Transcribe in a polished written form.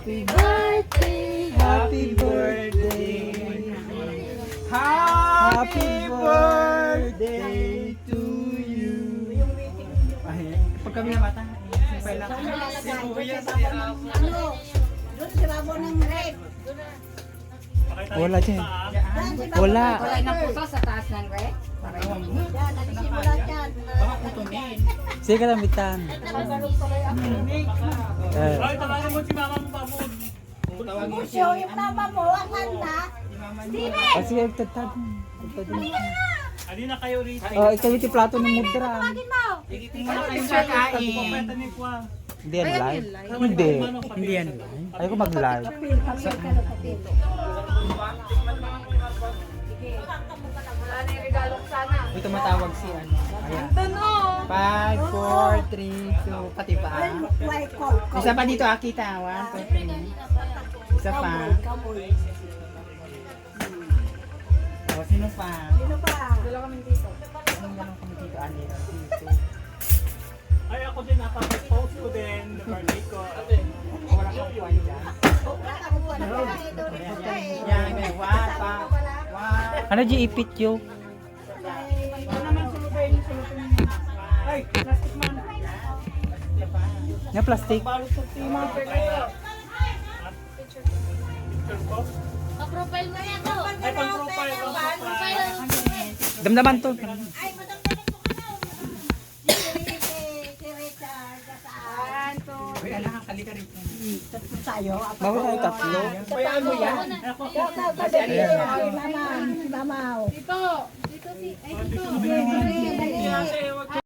Happy birthday, happy birthday, happy birthday to you. Ay, pag kami namatay, pala. Doon si Rabo ng red. Wala dyan. Wala. Wala ng puso sa taas ng rek. Yan, nagsimula dyan. Sige ka lamitan. Ay, tawagan mo si mama mo pa mo. Pusyo, yung mama mo, ang handa. Steven! Oh, sige, tatad. Adi na kayo rito. Oh, ikaw yung plato ng mudra. Ikiting mo na kayo sa kain. Pupeta ni Kuya. Hindi yan live. Hindi. Hindi yan. Ayaw ko mag-live. Kapil, kapil, kapil. Wala na yung regalo ko sana. May tumatawag si ano. Ayan. 5, 4, 3, 2, pati pa. Why call? Isa pa dito, kita. 1, 2, 3. Isa pa. Kamoy. O, sino pa? Sino pa? Dala kami dito. Anong ganun kami dito? Ano yun? Dito. Ay, ako din, napapag-post ko din. The birthday ko. Wala kang kuwan dyan. Wala ka mo na ba? Ito rin ka eh. Yan, may 1 pa. 1. Ano di ipit yo? Ay, plastic man. Nga plastic. Balot sa tima. Picture ko? Pa-profile mo yan to. Ay, pang-profile. Damdaman to. Ay, madam ka si Richard. Saan? Uy, anak, halika rin. Tatlo tayo. Bago tayo tatlo. Bayaan mo yan. Kadali. Ay, mama. Mama. Dito. Dito si... Ay, dito. Dito.